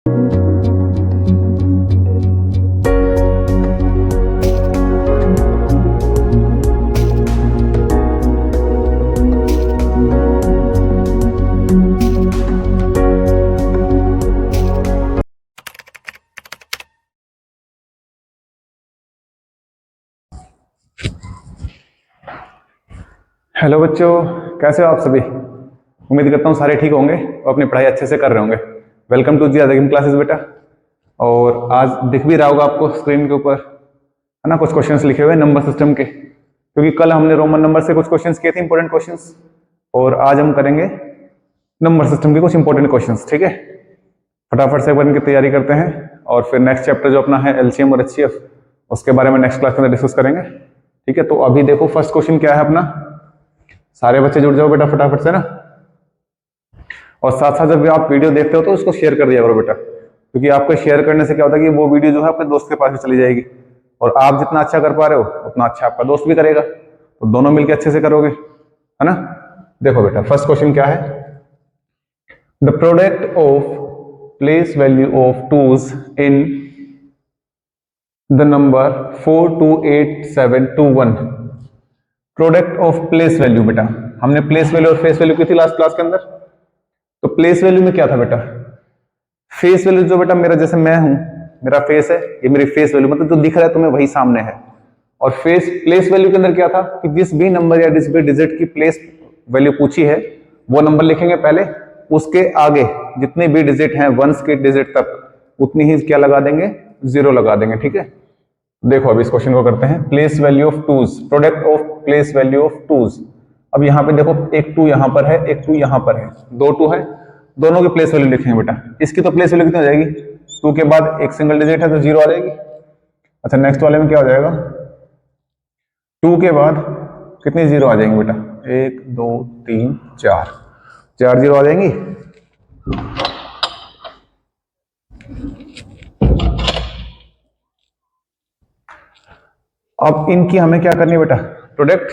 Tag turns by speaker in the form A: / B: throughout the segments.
A: Hello बच्चों, कैसे हो आप सभी। उम्मीद करता हूँ सारे ठीक होंगे और अपनी पढ़ाई अच्छे से कर रहे होंगे। वेलकम टू जी अदर क्लासेस बेटा। और आज दिख भी रहा होगा आपको स्क्रीन के ऊपर, है ना, कुछ क्वेश्चंस लिखे हुए नंबर सिस्टम के, क्योंकि कल हमने रोमन नंबर से कुछ क्वेश्चंस किए थे, इंपॉर्टेंट क्वेश्चंस, और आज हम करेंगे नंबर सिस्टम के कुछ इंपॉर्टेंट क्वेश्चंस। ठीक है, फटाफट से एक बार इनकी तैयारी करते हैं और फिर नेक्स्ट चैप्टर जो अपना है एलसीएम और एचसीएफ, उसके बारे में नेक्स्ट क्लास के अंदर डिस्कस करेंगे। ठीक है, तो अभी देखो फर्स्ट क्वेश्चन क्या है अपना। सारे बच्चे जुड़ जाओ बेटा फटाफट से ना, और साथ साथ जब भी आप वीडियो देखते हो तो उसको शेयर कर दिया करो बेटा, क्योंकि आपको शेयर करने से क्या होता है कि वो वीडियो जो है अपने दोस्त के पास भी चली जाएगी, और आप जितना अच्छा कर पा रहे हो उतना अच्छा आपका दोस्त भी करेगा, तो दोनों मिलकर अच्छे से करोगे, है ना। देखो बेटा फर्स्ट क्वेश्चन क्या है। The product of place value of twos in the number 428721। Product of place value बेटा, हमने प्लेस वैल्यू और फेस वैल्यू की थी लास्ट क्लास के अंदर। तो प्लेस वैल्यू में क्या था बेटा, फेस वैल्यू जो बेटा मेरा, जैसे मैं हूं, मेरा फेस है, ये मेरी फेस वैल्यू, मतलब जो दिख रहा है तुम्हें वही सामने है। और फेस प्लेस वैल्यू के अंदर क्या था कि जिस भी नंबर या जिस भी डिजिट की प्लेस वैल्यू पूछी है वो नंबर लिखेंगे पहले, उसके आगे जितने भी डिजिट हैं वंस के डिजिट तक उतनी ही क्या लगा देंगे, जीरो लगा देंगे। ठीक है, देखो अभी इस क्वेश्चन को करते हैं। Place value of twos, product of place value of twos. अब यहाँ पे देखो एक टू यहाँ पर है, एक टू यहाँ पर है, दो टू है, दोनों की प्लेस वैल्यू लिखेंगे बेटा। इसकी तो प्लेस वैल्यू कितनी हो जाएगी, टू के बाद एक सिंगल डिजिट है तो जीरो आ जाएगी। अच्छा नेक्स्ट वाले में क्या हो जाएगा, टू के बाद कितनी जीरो आ जाएंगी बेटा, एक दो तीन चार, चार जीरो आ जाएंगी। अब इनकी हमें क्या करनी है बेटा, प्रोडक्ट।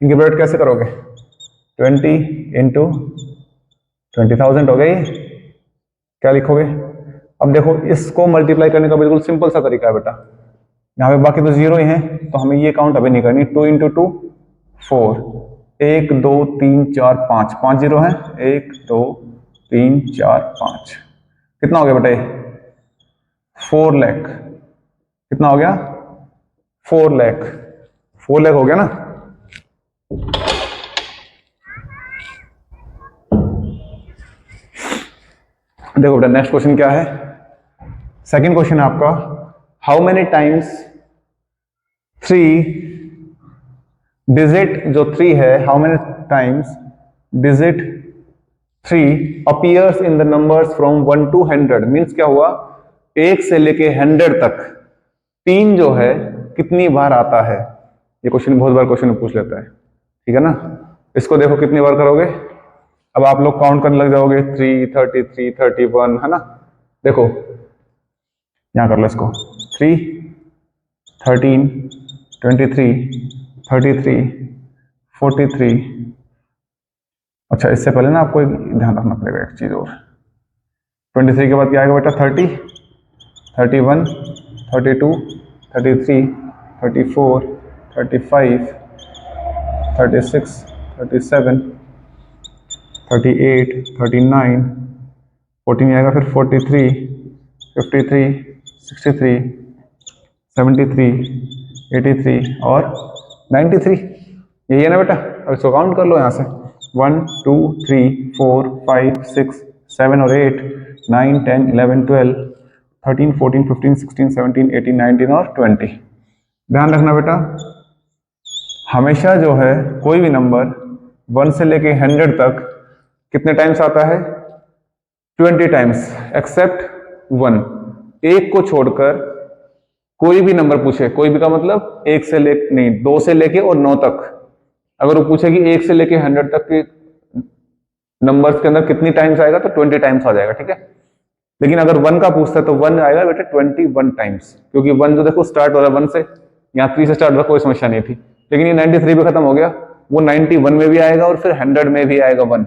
A: इनकी प्रोडक्ट कैसे करोगे, 20 इंटू 20,000 हो गई। क्या लिखोगे, अब देखो इसको मल्टीप्लाई करने का बिल्कुल सिंपल सा तरीका है बेटा। यहाँ पे बाकी तो जीरो ही हैं, तो हमें ये काउंट अभी नहीं करनी। 2 इंटू 2 4, 1 2 3 4 5, 5 जीरो है, 1 2 3 4 5, कितना हो गया बेटा ये, 4 लाख। कितना हो गया, 4 लाख, 4 लाख हो गया ना। देखो बेटा नेक्स्ट क्वेश्चन क्या है, सेकंड क्वेश्चन है आपका। How many times three digit जो 3 है, how many times digit 3 appears in the numbers from 1 to 100। Means क्या हुआ, 1 से लेके 100 तक 3 जो है कितनी बार आता है। ये क्वेश्चन बहुत बार क्वेश्चन पूछ लेता है, ठीक है ना। इसको देखो कितनी बार करोगे, अब आप लोग काउंट करने लग जाओगे, 3 33 31, है ना। देखो यहां कर लो इसको, 3 13 23 33 43। अच्छा इससे पहले ना आपको एक ध्यान रखना पड़ेगा एक चीज और, 23 के बाद क्या आएगा बेटा, 30 31 32 33 34 35 36 37 38 39 14 आएगा, फिर 43 53 63 73 83 और 93। यही है ना बेटा। अब इसको काउंट कर लो यहाँ से, 1 2 3 4 5 6 7 और 8 9 10 11 12 13 14 15 16 17 18 19 और 20। ध्यान रखना बेटा, हमेशा जो है कोई भी नंबर 1 से लेके 100 तक कितने टाइम्स आता है, 20 टाइम्स, एक्सेप्ट 1। एक को छोड़कर कोई भी नंबर पूछे, कोई भी का मतलब एक से ले नहीं, 2 से लेके और 9 तक, अगर वो पूछे कि 1 से लेके 100 तक के नंबर्स के अंदर कितनी टाइम्स आएगा, तो 20 टाइम्स आ जाएगा। ठीक है, लेकिन अगर 1 का पूछता है तो 1 आएगा बेटा 21 टाइम्स, क्योंकि 1 जो देखो स्टार्ट हो रहा है 1 से, यहाँ 3 से स्टार्ट हो रहा, कोई समस्या नहीं थी। लेकिन ये 93 पे खत्म हो गया, वो 91 में भी आएगा और फिर 100 में भी आएगा 1।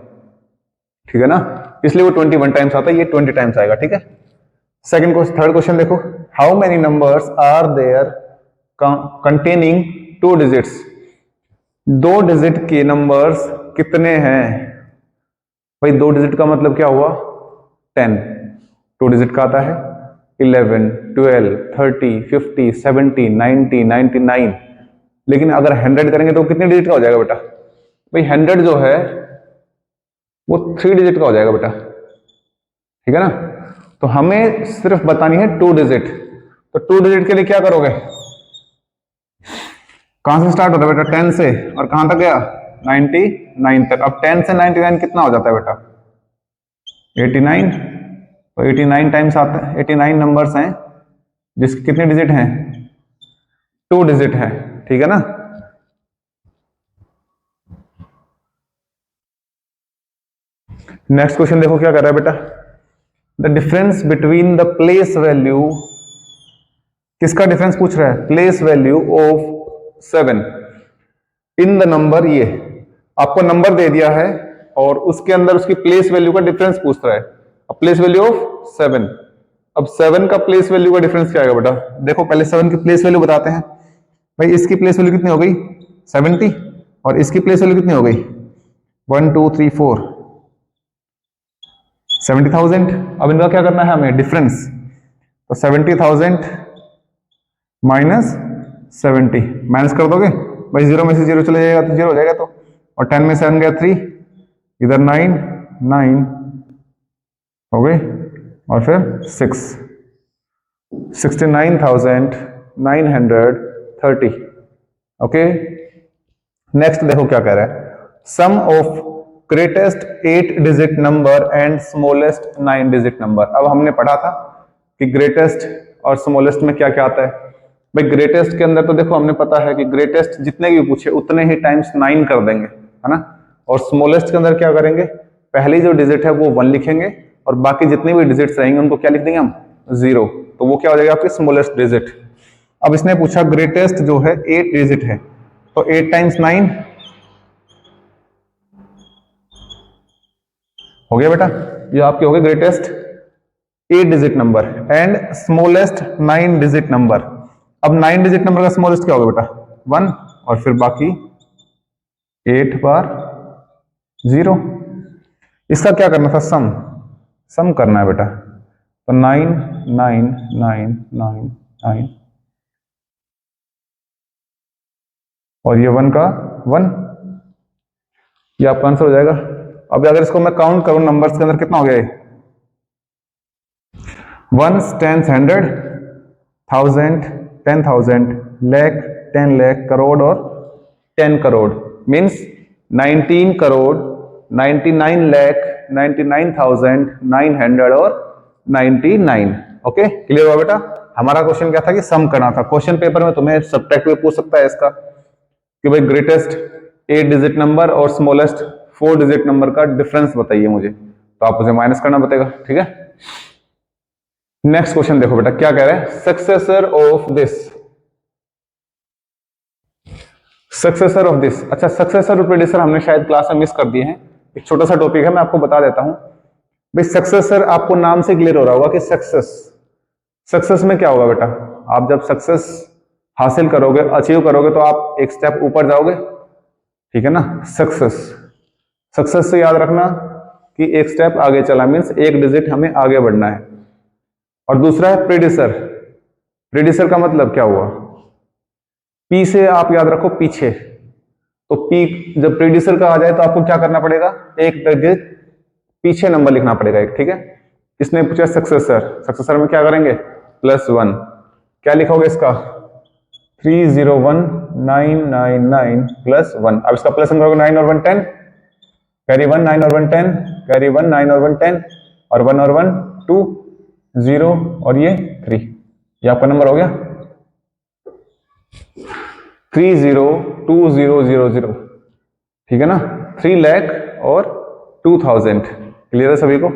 A: ठीक है ना, इसलिए वो 21 टाइम्स आता है, ये 20 टाइम्स आएगा। ठीक है, थर्ड क्वेश्चन देखो, how many numbers are there containing 2 digits, 2 digit के नंबर्स कितने हैं? भाई 2 डिजिट का मतलब क्या हुआ? 10। 2 डिजिट का आता है 11, 12, 30, 50, 70, 90, 99। लेकिन अगर 100 करेंगे तो कितने डिजिट का हो जाएगा बेटा? भाई 100 जो है वो 3 डिजिट का हो जाएगा बेटा, ठीक है ना? तो हमें सिर्फ बतानी है 2 डिजिट। तो 2 डिजिट के लिए क्या करोगे? कहां से स्टार्ट होता है बेटा? 10 से, और कहां तक गया? 99 तक। अब 10 से 99 कितना हो जाता है बेटा? 89। तो 89 टाइम्स आता है, 89 नंबर्स हैं जिसके कितने डिजिट हैं? 2 डिजिट है, ठीक है ना? नेक्स्ट क्वेश्चन देखो क्या कर रहा है बेटा, the difference between the place value, किसका डिफरेंस पूछ रहा है? Place value of 7 in the number, ये आपको नंबर दे दिया है और उसके अंदर उसकी प्लेस वैल्यू का डिफरेंस पूछ रहा है। अब प्लेस वैल्यू ऑफ 7, अब 7 का प्लेस वैल्यू का डिफरेंस क्या आएगा बेटा? देखो पहले 7 की प्लेस वैल्यू बताते हैं। भाई इसकी प्लेस वैल्यू कितनी हो गई? 70, और इसकी प्लेस वैल्यू कितनी हो गई? 1 2 3 4, 70,000। अब इनका क्या करना है हमें? डिफरेंस। तो 70,000 माइनस 70, माइनस कर दोगे भाई, 0 में से 0 चले जाएगा तो 0 हो जाएगा। तो और 10 में 7 गया 3, इधर 9 9 हो गई, और फिर 6, 69,930। ओके, नेक्स्ट देखो क्या कह रहा है, sum of greatest 8 digit number and smallest 9 digit number. अब हमने पढ़ा था कि ग्रेटेस्ट और स्मॉलेस्ट में क्या क्या आता है। भाई ग्रेटेस्ट के अंदर तो देखो हमने पता है कि ग्रेटेस्ट जितने भी पूछे उतने ही टाइम्स 9 कर देंगे, है ना? और स्मॉलेस्ट के अंदर क्या करेंगे? पहली जो डिजिट है वो 1 लिखेंगे और बाकी जितने भी डिजिट्स रहेंगे उनको क्या लिख देंगे हम? 0। तो वो क्या हो जाएगा आपकी स्मॉलेस्ट डिजिट। अब इसने पूछा ग्रेटेस्ट जो है 8 डिजिट है, तो 8 टाइम्स 9 हो गया बेटा, ये आपके हो गए greatest 8 digit number and smallest 9 digit number. अब 9 डिजिट नंबर का स्मॉलेस्ट क्या होगा बेटा? 1, और फिर बाकी 8 बार 0। इसका क्या करना था? सम करना है बेटा। तो 9 9 9 9 9, और ये 1 का 1, ये आपका आंसर हो जाएगा। अब अगर इसको मैं काउंट करूं नंबर्स के अंदर, कितना हो गया ये? 1s, 10s, 100, 1000, 10,000, लाख, 10 लाख, करोड़ और 10 करोड़, मीन्स 19 करोड़ 99 लाख 99,900 और 99। ओके, क्लियर हुआ बेटा? हमारा क्वेश्चन क्या था कि सम करना था। क्वेश्चन पेपर में तुम्हें सब्ट्रैक्ट भी पूछ सकता है इसका कि भाई ग्रेटेस्ट 8 डिजिट नंबर और स्मॉलेस्ट 4 डिजिट नंबर का डिफरेंस बताइए मुझे, तो आप उसे माइनस करना पड़ेगा, ठीक है? नेक्स्ट क्वेश्चन देखो बेटा क्या कह रहा है, successor of this, successor of this. अच्छा, सक्सेसर और प्रेडिसर हमने शायद क्लास में मिस कर दिए हैं, एक छोटा सा टॉपिक है, मैं आपको बता देता हूं। भाई सक्सेसर आपको नाम से क्लियर हो रहा होगा कि सक्सेस, सक्सेस में क्या होगा बेटा? आप जब सक्सेस हासिल करोगे, अचीव करोगे, तो आप एक स्टेप ऊपर जाओगे, ठीक है ना? सक्सेस, सक्सेस से याद रखना कि एक स्टेप आगे चला, मीन्स एक डिजिट हमें आगे बढ़ना है। और दूसरा है प्रेडिसर, प्रेडिसर का मतलब क्या हुआ? पी से आप याद रखो पीछे, तो पी जब प्रेडिसर का आ जाए तो आपको क्या करना पड़ेगा? एक डिजिट पीछे नंबर लिखना पड़ेगा एक, ठीक है? इसने पूछा सक्सेसर, सक्सेसर में क्या करेंगे? +1, क्या लिखोगे इसका? 301999 +1। अब इसका प्लस करोगे 9 और 1 10, कैरी 1 9 और 1 10, कैरी 1 9 और 1 10, और 1 और 1 2 0, और ये 3, ये आपका नंबर हो गया 302000, ठीक है ना? 3 लाख और 2000। क्लियर है सभी को?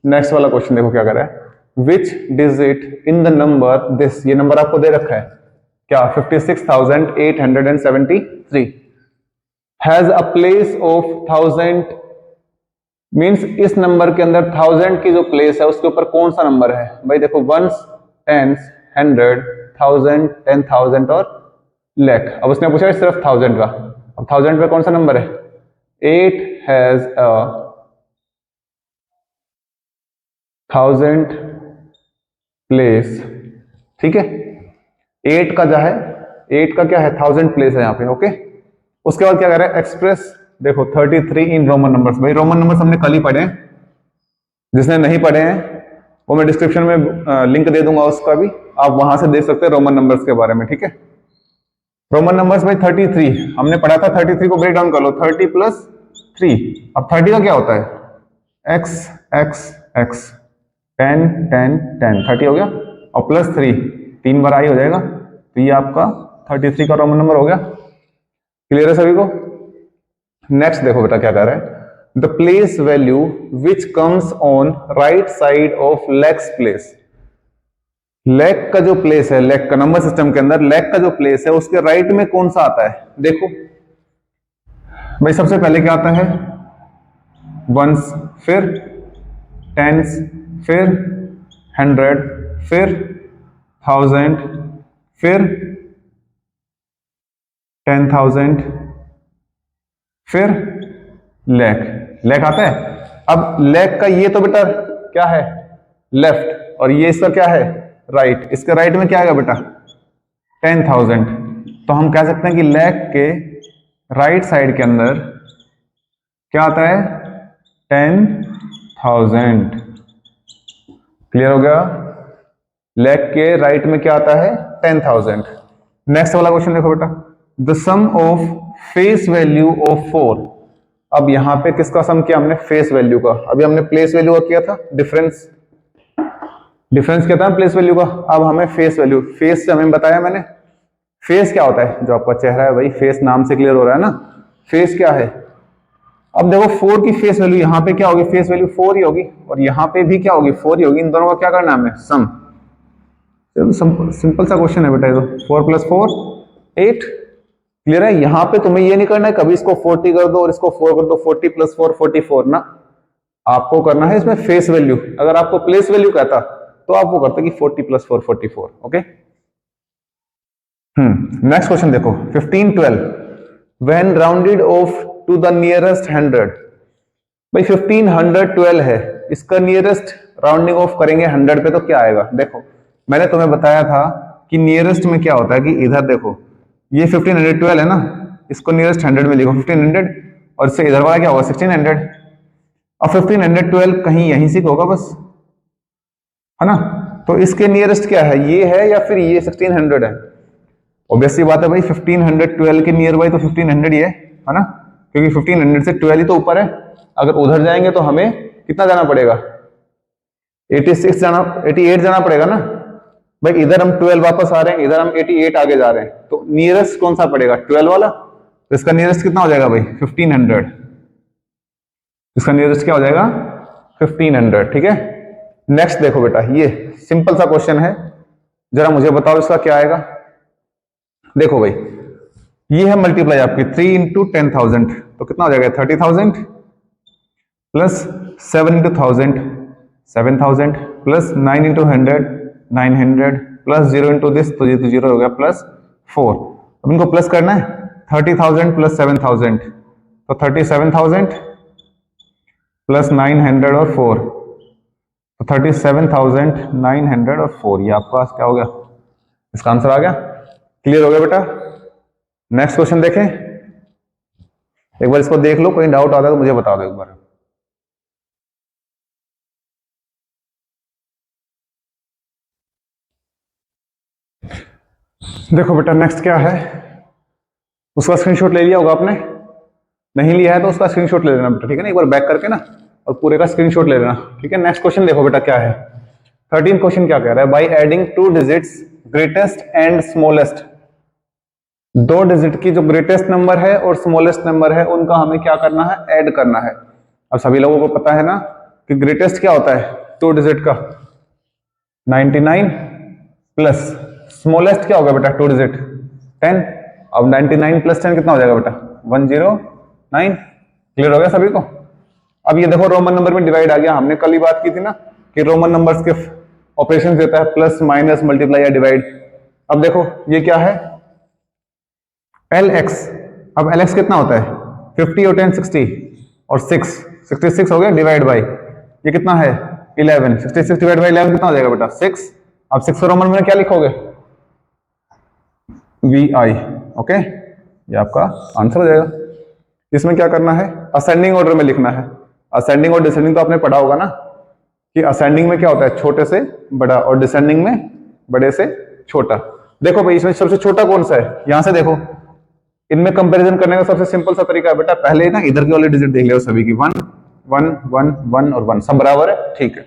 A: नेक्स्ट वाला क्वेश्चन देखो क्या कर रहा है, which digit in the number this, ये नंबर आपको दे रखा है क्या? 56,873 has a place of 1000 means इस नंबर के अंदर 1000 की जो प्लेस है उसके ऊपर कौन सा नंबर है भाई? देखो, वंस, टेंस, 100, 1000, 10,000 और लाख। अब उसने पूछा है सिर्फ 1000 का। अब 1000 पे कौन सा नंबर है? 8 हैज अ 1000 प्लेस। ठीक है, 8 का जो है, 8 का क्या है? 1000 प्लेस है यहाँ पे। ओके, उसके बाद क्या कर रहा है? एक्सप्रेस। देखो 33 इन रोमन नंबर्स। भाई रोमन नंबर्स हमने कल ही पढ़े हैं, जिसने नहीं पढ़े हैं वो मैं डिस्क्रिप्शन में लिंक दे दूंगा उसका भी, आप वहां से देख सकते हैं रोमन नंबर्स के बारे में। ठीक है, रोमन नंबर्स भाई 33 हमने पढ़ा था। 33 को ब्रेक डाउन कर लो, 30 प्लस 3। अब 30 का क्या होता है? एक्स एक्स एक्स, 10 10 10, 30 हो गया। और प्लस 3 3 बार आई हो जाएगा, तो ये आपका 33 का रोमन नंबर हो गया। क्लियर है सभी को? नेक्स्ट देखो बेटा क्या कह रहा है, the place value which comes on right side of lakhs place. Lakh का जो प्लेस है, लेग का नंबर सिस्टम के अंदर लेग का जो प्लेस है उसके राइट में कौन सा आता है? देखो भाई, सबसे पहले क्या आता है? वंस, फिर टेंस, फिर 100, फिर 1000, फिर 10,000, फिर लेख। लेख आता है। अब लेख का ये तो बेटा क्या है? लेफ्ट, और ये इसका क्या है? राइट। इसके राइट में क्या आएगा बेटा? 10,000। तो हम कह सकते हैं कि लेख के राइट साइड के अंदर क्या आता है? 10,000। क्लियर हो गया? लेग के राइट में क्या आता है? 10,000। नेक्स्ट वाला क्वेश्चन देखो बेटा, the sum of face value of 4। अब यहां पे किसका सम किया हमने? फेस वैल्यू का। अभी हमने प्लेस वैल्यू का किया था, डिफरेंस। डिफरेंस क्या था? प्लेस वैल्यू का। अब हमें फेस वैल्यू, फेस से हमें बताया मैंने, फेस क्या होता है? जो आपका चेहरा है भाई, फेस नाम से क्लियर हो रहा है ना, फेस क्या है। अब देखो 4 की फेस वैल्यू यहाँ पे क्या होगी? फेस वैल्यू 4 ही होगी, और यहाँ पे भी क्या होगी? 4 ही होगी। इन दोनों का क्या करना है हमें? सम। सिंपल सा क्वेश्चन है बेटा ये तो। 4 + 4 8। क्लियर है? यहाँ पे तुम्हें ये नहीं करना है कभी इसको 40 कर दो और इसको 4 कर दो। 40 + 4 44 ना, आपको करना है इसमें फेस वैल्यू। अगर आपको प्लेस वैल्यू कहता तो आप वो करते कि 40 + 4 44। ओके। नेक्स्ट क्वेश्चन देखो, 15 12 when rounded off to the nearest 100। भाई 1512 है, इसका नियरेस्ट राउंडिंग ऑफ करेंगे 100 पे तो क्या आएगा? देखो मैंने तुम्हें बताया था कि नियरेस्ट में क्या होता है कि इधर देखो, ये 1512 है ना, इसको नियरेस्ट 100 में लिखो 1500, और इससे इधर वाला क्या होगा? 1600। और 1512 कहीं यहीं से होगा बस, है ना? तो इसके नियरेस्ट क्या है? ये है या फिर ये 1600 है? ऑब्वियस सी बात है भाई, 1512 के नियर बाई तो 1500 ही है ना? क्योंकि 1500 से 12 ही तो ऊपर है। अगर उधर जाएंगे तो हमें कितना जाना पड़ेगा? 86 जाना, 88 जाना पड़ेगा ना भाई। इधर हम 12 वापस आ रहे हैं, इधर हम 88 आगे जा रहे हैं, तो नियरेस्ट कौन सा पड़ेगा? 12 वाला। तो इसका नियरेस्ट कितना हो जाएगा भाई? 1500। इसका नियरेस्ट क्या हो जाएगा? 1500। ठीक है। नेक्स्ट देखो बेटा, ये सिंपल सा क्वेश्चन है, जरा मुझे बताओ इसका क्या आएगा। देखो भाई, ये है मल्टीप्लाई आपकी 3 × 10,000, तो कितना हो जाएगा? 30,000 प्लस 7 × 1000 7,000 प्लस 9 × 100 900 प्लस 0 × दिस, तो ये तो 0 हो गया, प्लस 4। अब इनको प्लस करना है, 30,000 प्लस 7,000 तो 37,000 प्लस 900 और 4, तो 37,900 और 4। ये आपका क्या हो गया? इसका आंसर आ गया। क्लियर हो गया बेटा? नेक्स्ट क्वेश्चन देखें, एक बार इसको देख लो, कोई डाउट आता है तो मुझे बता दो एक बार। देखो बेटा नेक्स्ट क्या है, उसका स्क्रीनशॉट ले लिया होगा आपने, नहीं लिया है तो उसका स्क्रीनशॉट ले लेना बेटा। ठीक है ना, एक बार बैक करके ना और पूरे का स्क्रीनशॉट ले लेना। ठीक है। नेक्स्ट क्वेश्चन देखो बेटा क्या है, 13 क्वेश्चन क्या कह रहा है, by adding 2 digits greatest and smallest. 2 digit की जो ग्रेटेस्ट नंबर है और स्मॉलेस्ट नंबर है उनका हमें क्या करना है? ऐड करना है। अब सभी लोगों को पता है ना कि ग्रेटेस्ट क्या होता है 2 डिजिट का? 99 प्लस स्मॉलेस्ट क्या होगा बेटा 2 डिजिट? 10। अब 99 + 10 कितना हो जाएगा बेटा? 109। क्लियर हो गया सभी को? अब ये देखो रोमन नंबर में डिवाइड आ गया, हमने कल ही बात की थी ना कि रोमन नंबर्स के ऑपरेशन देता है प्लस माइनस मल्टीप्लाई या डिवाइड। अब देखो ये क्या है LX। अब LX कितना होता है 50 और 10 60 और 6 66 हो गया डिवाइड बाई ये कितना है 11। 66 डिवाइड बाई 11 कितना हो जाएगा बेटा 6। अब 6 रोमन में क्या लिखोगे VI। ओके ये आपका आंसर हो जाएगा। इसमें क्या करना है असेंडिंग ऑर्डर में लिखना है। असेंडिंग और डिसेंडिंग तो आपने पढ़ा होगा ना कि असेंडिंग में क्या होता है छोटे से बड़ा और डिसेंडिंग में बड़े से छोटा। देखो भाई इसमें सबसे छोटा कौन सा है यहां से देखो, इनमें कंपैरिजन करने का सबसे सिंपल सा तरीका है बेटा, पहले ना इधर की वाली डिजिट देख लो सभी की 1 1 1 1 और 1 सब बराबर है, ठीक है।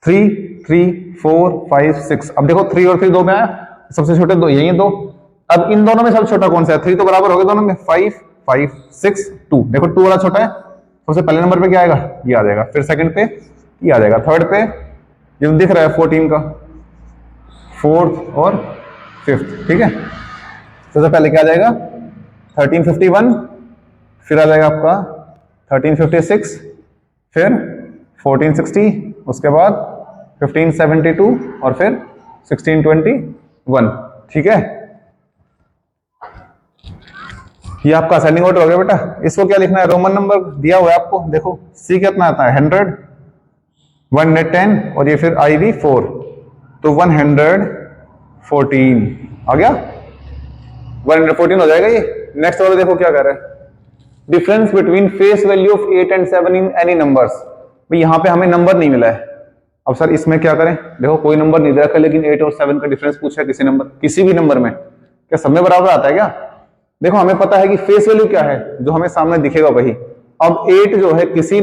A: 3 3 4 5 6। अब देखो 3 और 3 दो में आया, सबसे छोटे दो यही है दो। अब इन दोनों में सबसे छोटा कौन सा है 3 तो बराबर हो गए दोनों में 5 5 6 2। देखो 2 वाला छोटा है, सबसे पहले नंबर पे क्या आएगा ये आ जाएगा, फिर सेकंड पे ये आ जाएगा, थर्ड पे ये दिख रहा है 14 का, फोर्थ और फिफ्थ, ठीक है। सबसे पहले क्या आ जाएगा 1351, फिर आ जाएगा आपका 1356, फिर 1460, उसके बाद 1572 और फिर 1621, ठीक है। ये आपका असेंडिंग ऑर्डर हो गया बेटा। इसको क्या लिखना है रोमन नंबर दिया हुआ है आपको, देखो C कितना आता है 100 110 और ये फिर IV 4 तो 114 आ गया, 114 हो जाएगा ये। नेक्स्ट वाला देखो क्या कर रहा है difference between face value of 8 and 7 in any numbers. भाई यहाँ पे हमें नंबर नहीं मिला है, अब सर इसमें क्या करें, देखो कोई नंबर नहीं दे रखा लेकिन 8 और 7 का डिफरेंस पूछा है किसी नंबर किसी भी नंबर में, क्या सब में बराबर आता है क्या। देखो हमें पता है कि फेस वैल्यू क्या है जो हमें सामने दिखेगा वही। अब 8 जो है किसी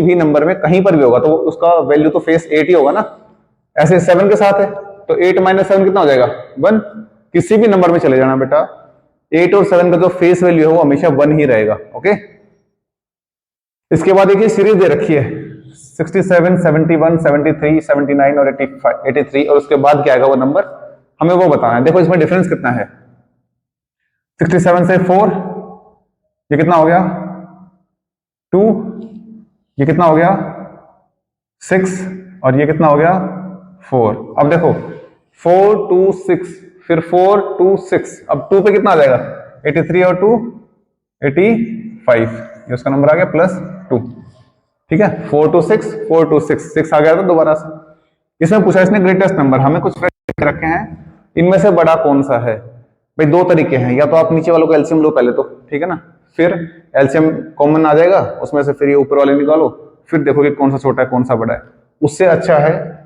A: भी नंबर में कहीं पर भी होगा तो उसका वैल्यू तो फेस 8 ही होगा ना। ऐसे 7 के साथ है तो 8 - 7 कितना हो जाएगा 1। किसी भी नंबर में चले जाना बेटा 8 और 7 का जो फेस वैल्यू है वो हमेशा 1 ही रहेगा, ओके। इसके बाद देखिए सीरीज दे रखी है 67 71 73 79 और 83 और उसके बाद क्या आएगा वो नंबर हमें वो बताना है। देखो इसमें डिफरेंस कितना है 67 से 4 ये कितना हो गया 2, ये कितना हो गया 6 और ये कितना हो गया 4। अब देखो 4 2 6 फिर 4 2 6, अब 2 पे कितना आ जाएगा 83 और 2 85, ये उसका नंबर आ गया +2, ठीक है। 4 2 6 4 2 6 6 आ गया था दोबारा से। इसमें पूछा इसने ग्रेटेस्ट नंबर, हमें कुछ रखे हैं इनमें से बड़ा कौन सा है। भाई दो तरीके हैं, या तो आप नीचे वालों को एलसीएम लो पहले तो, ठीक है ना, फिर एलसीएम कॉमन आ जाएगा उसमें से फिर ये ऊपर वाले निकालो, फिर देखो कि कौन सा छोटा है कौन सा बड़ा है। उससे अच्छा है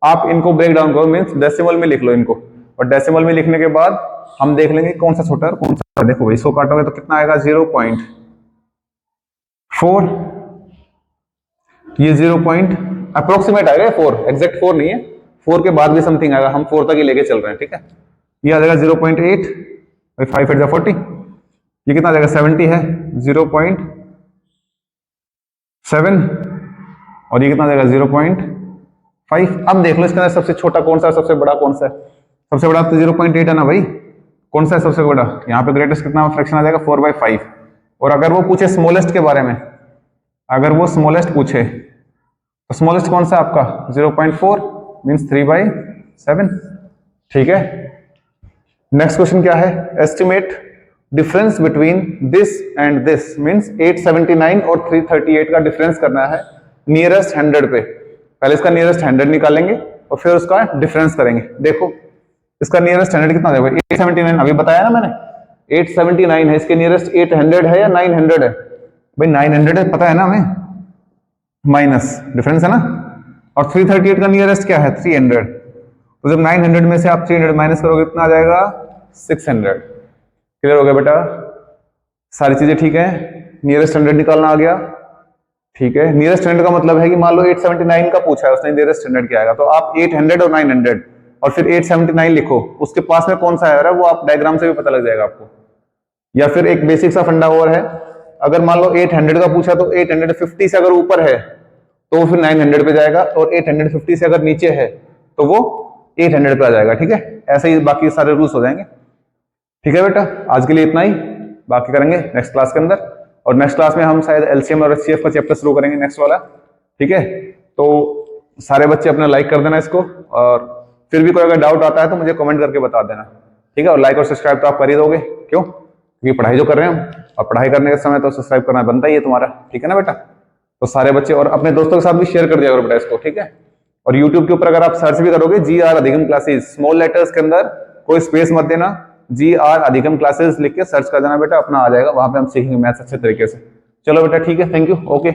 A: आप इनको ब्रेक डाउन करो, मीन्स डेसिमल में लिख लो इनको, और डेसिमल में लिखने के बाद हम देख लेंगे कौन सा छोटा है और कौन सा। देखो भाई इसको काटोगे तो कितना आएगा 0.4, ये 0. अप्रोक्सीमेट आएगा 4, एग्जैक्ट 4 नहीं है, 4 के बाद भी समथिंग आएगा, हम 4 तक ही लेके चल रहे हैं, ठीक है। ये आ जाएगा 0.8, 5 8 40, ये कितना आ जाएगा 70 है 0.7 और ये कितना आ जाएगा 0.5। अब देख लो इसके अंदर सबसे छोटा कौन सा है सबसे बड़ा कौन सा है। सबसे बड़ा तो 0.8 है ना भाई, कौन सा है सबसे बड़ा, यहाँ पे ग्रेटेस्ट कितना फ्रैक्शन आ जाएगा 4/5। और अगर वो पूछे स्मॉलेस्ट के बारे में, अगर वो स्मॉलेस्ट पूछे तो स्मॉलेस्ट कौन सा आपका 0.4 मीन्स 3/7, ठीक है। नेक्स्ट क्वेश्चन क्या है estimate difference between this and this, means 879 और 338 का डिफरेंस करना है नियरेस्ट 100 पे। पहले इसका नियरेस्ट 100 निकालेंगे और फिर उसका डिफरेंस करेंगे। देखो इसका नियरेस्ट 100 कितना देगा 879, अभी बताया ना मैंने 879 है, इसके नियरेस्ट 800 है या 900 है। भाई 900 है पता है ना हमें, माइनस डिफरेंस है ना, और 338 का नियरेस्ट क्या है 300, तो जब 900 में से आप 300 माइनस करोगे कितना आ जाएगा 600। क्लियर हो गया बेटा, सारी चीजें ठीक है। नियरेस्ट 100 निकालना आ गया, ठीक है। नियरेस्ट 100 का मतलब है कि मान लो 879 का पूछा है उसने, नियरेस्ट 100 क्या आएगा, तो आप 800 और 900 और फिर 879 लिखो, उसके पास में कौन सा है वो आप डायग्राम से भी पता लग जाएगा आपको। या फिर एक बेसिक सा फंडा और है, अगर मान लो 800 का पूछा तो 850 से अगर ऊपर है तो वो फिर 900 पे जाएगा, और 850 से अगर नीचे है तो वो 800 पे आ जाएगा, ठीक है। ऐसे ही बाकी सारे रूल्स हो जाएंगे, ठीक है बेटा। आज के लिए इतना ही, बाकी करेंगे नेक्स्ट क्लास के अंदर। और नेक्स्ट क्लास में हम शायद एलसीएम और एचसीएफ का चैप्टर शुरू करेंगे नेक्स्ट वाला। ठीक है, तो सारे बच्चे अपना लाइक कर देना इसको, और फिर भी कोई अगर डाउट आता है तो मुझे कमेंट करके बता देना। ठीक है, और लाइक और सब्सक्राइब तो आप कर ही दोगे, क्यों? क्योंकि पढ़ाई जो कर रहे हैं हम, और पढ़ाई करने के समय तो सब्सक्राइब करना बनता ही है तुम्हारा। ठीक है ना बेटा? तो सारे बच्चे और अपने दोस्तों के साथ भी शेयर कर दिया करो बेटा इसको। ठीक है, और यूट्यूब के ऊपर अगर आप सर्च भी करोगे GR अधिगम क्लासेस, स्मॉल लेटर्स के अंदर कोई स्पेस मत देना, GR अधिगम क्लासेस लिख के सर्च कर देना बेटा, अपना आ जाएगा, वहां पे हम सीखेंगे मैथ्स अच्छे तरीके से। चलो बेटा ठीक है, थैंक यू, ओके।